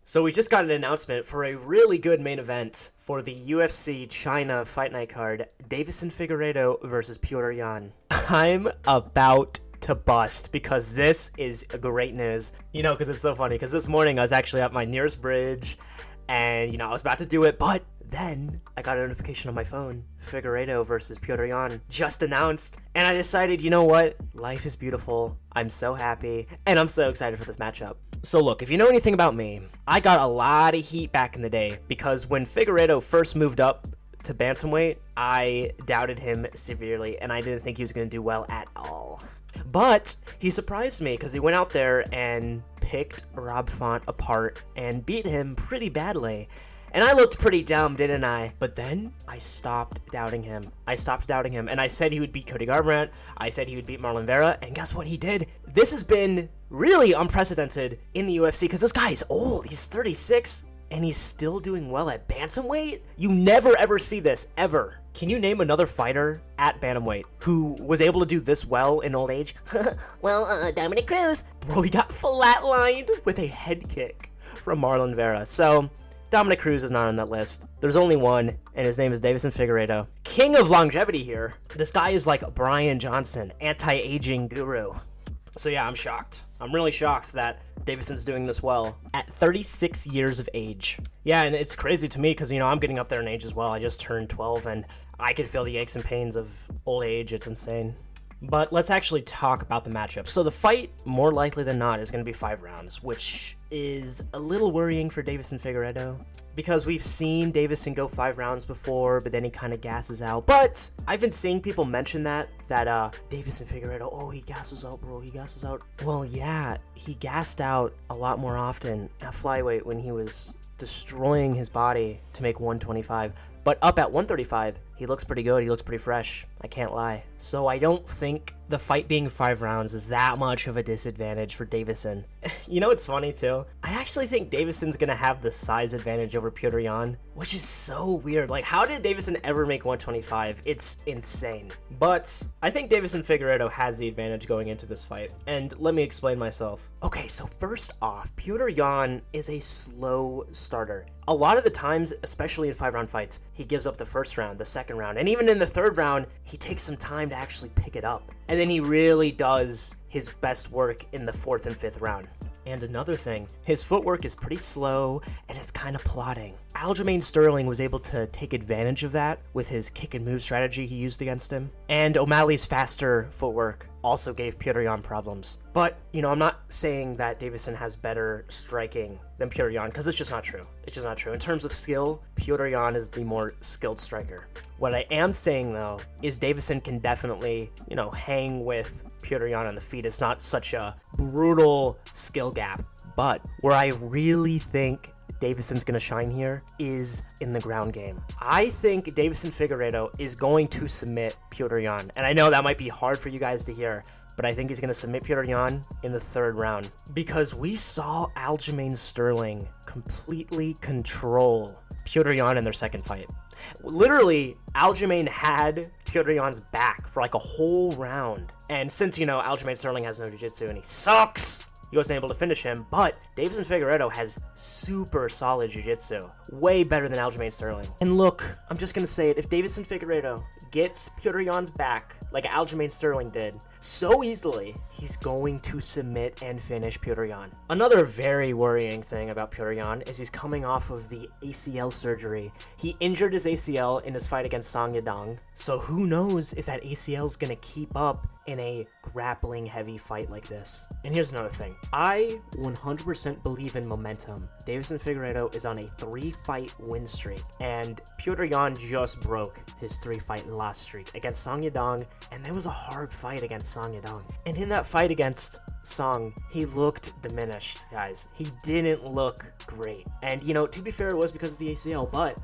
So we just got an announcement for a really good main event for the UFC China Fight Night card, Deiveson Figueiredo versus Petr Yan. I'm about to bust because this is great news. Because it's so funny, because this morning I was actually at my nearest bridge and, I was about to do it, but then I got a notification on my phone. Figueiredo versus Petr Yan just announced. And I decided, you know what? Life is beautiful. I'm so happy. And I'm so excited for this matchup. So look, if you know anything about me, I got a lot of heat back in the day because when Figueiredo first moved up to bantamweight, I doubted him severely and I didn't think he was going to do well at all. But he surprised me because he went out there and picked Rob Font apart and beat him pretty badly. And I looked pretty dumb, didn't I? But then I stopped doubting him. And I said he would beat Cody Garbrandt. I said he would beat Marlon Vera. And guess what he did? This has been really unprecedented in the UFC because this guy is old. He's 36 and he's still doing well at bantamweight. You never ever see this, ever. Can you name another fighter at bantamweight who was able to do this well in old age? Well, Dominic Cruz. Bro, he got flatlined with a head kick from Marlon Vera. So Dominic Cruz is not on that list. There's only one, and his name is Deiveson Figueiredo. King of longevity here. This guy is like Brian Johnson, anti-aging guru. So yeah, I'm shocked. I'm really shocked that Deiveson's doing this well at 36 years of age. Yeah, and it's crazy to me because, I'm getting up there in age as well. I just turned 12, and I can feel the aches and pains of old age. It's insane. But let's actually talk about the matchup. So the fight, more likely than not, is going to be 5 rounds, which is a little worrying for Deiveson Figueiredo because we've seen Deiveson go 5 rounds before, but then he kind of gasses out. But I've been seeing people mention that Deiveson Figueiredo, oh, he gasses out, bro, he gasses out. Well, yeah, he gassed out a lot more often at flyweight when he was destroying his body to make 125. But up at 135, he looks pretty good. He looks pretty fresh. I can't lie. So I don't think the fight being 5 rounds is that much of a disadvantage for Deiveson. It's funny too. I actually think Deiveson's going to have the size advantage over Petr Yan, which is so weird. Like, how did Deiveson ever make 125? It's insane. But I think Deiveson Figueiredo has the advantage going into this fight. And let me explain myself. Okay, so first off, Petr Yan is a slow starter. A lot of the times, especially in 5-round fights, he gives up the first round, the second round, and even in the third round, he takes some time to actually pick it up. And then he really does his best work in the 4th and 5th round. And another thing, his footwork is pretty slow and it's kind of plodding. Aljamain Sterling was able to take advantage of that with his kick and move strategy he used against him. And O'Malley's faster footwork also gave Petr Yan problems. But, I'm not saying that Deiveson has better striking than Petr Yan because it's just not true. It's just not true. In terms of skill, Petr Yan is the more skilled striker. What I am saying, though, is Deiveson can definitely, hang with Petr Yan on the feet. It's not such a brutal skill gap. But where I really think Deiveson's going to shine here is in the ground game. I think Deiveson Figueiredo is going to submit Petr Yan. And I know that might be hard for you guys to hear, but I think he's going to submit Petr Yan in the 3rd round because we saw Aljamain Sterling completely control Petr Yan in their second fight. Literally, Aljamain had Petr Yan's back for like a whole round. And since, Aljamain Sterling has no jiu-jitsu and he sucks, he wasn't able to finish him, but Deiveson Figueiredo has super solid jiu-jitsu. Way better than Aljamain Sterling. And look, I'm just going to say it, if Deiveson Figueiredo gets Petr Yan's back like Aljamain Sterling did so easily, he's going to submit and finish Petr Yan. Another very worrying thing about Petr Yan is he's coming off of the ACL surgery. He injured his ACL in his fight against Song Yadong, so who knows if that ACL is going to keep up in a grappling heavy fight like this. And here's another thing. I 100% believe in momentum. Deiveson Figueiredo is on a 3-fight win streak, and Petr Yan just broke his 3-fight loss streak against Song Yadong, and that was a hard fight against Song Yadong. And in that fight against Song, he looked diminished, guys. He didn't look great. And, to be fair, it was because of the ACL, but,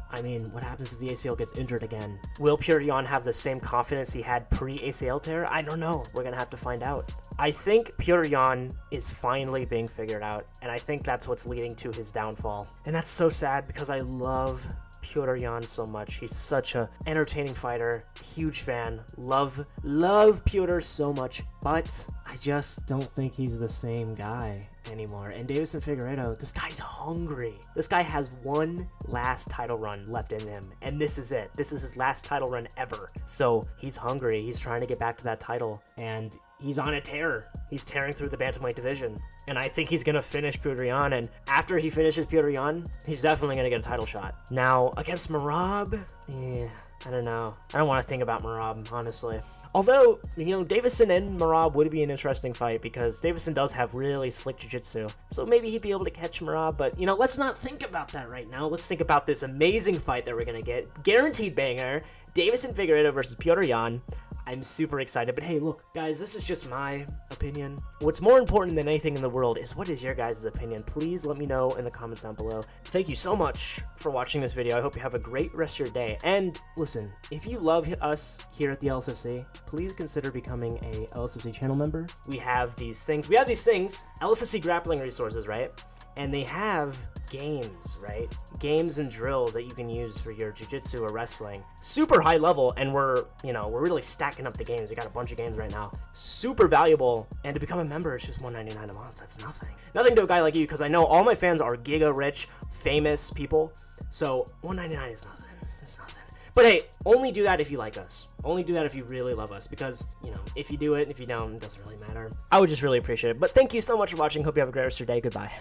what happens if the ACL gets injured again? Will Petr Yan have the same confidence he had pre-ACL tear? I don't know. We're gonna have to find out. I think Petr Yan is finally being figured out, and I think that's what's leading to his downfall. And that's so sad because I love Petr Yan so much. He's such a entertaining fighter, huge fan, love Petr so much, but I just don't think he's the same guy anymore. And Deiveson Figueiredo, this guy's hungry. This guy has one last title run left in him, and this is it. This is his last title run ever. So he's hungry. He's trying to get back to that title, and he's on a tear. He's tearing through the bantamweight division, and I think he's gonna finish Petr Yan. And after he finishes Petr Yan, he's definitely gonna get a title shot. Now against Merab, I don't know. I don't want to think about Merab, honestly. Although, you know, Deiveson and Merab would be an interesting fight because Deiveson does have really slick jiu-jitsu. So maybe he'd be able to catch Merab, but, you know, let's not think about that right now. Let's think about this amazing fight that we're going to get. Guaranteed banger. Deiveson Figueiredo versus Petr Yan. I'm super excited, but hey, look, guys, this is just my opinion. What's more important than anything in the world is what is your guys' opinion? Please let me know in the comments down below. Thank you so much for watching this video. I hope you have a great rest of your day. And listen, if you love us here at the LSFC, please consider becoming a LSFC channel member. We have these things, LSFC grappling resources, right? And they have games, right? Games and drills that you can use for your jiu-jitsu or wrestling. Super high level, and we're really stacking up the games. We got a bunch of games right now. Super valuable, and to become a member, it's just $1.99 a month. That's nothing. Nothing to a guy like you, because I know all my fans are giga rich, famous people. So $1.99 is nothing. It's nothing. But hey, only do that if you like us. Only do that if you really love us, because, you know, if you do it, if you don't, it doesn't really matter. I would just really appreciate it. But thank you so much for watching. Hope you have a great rest of your day. Goodbye.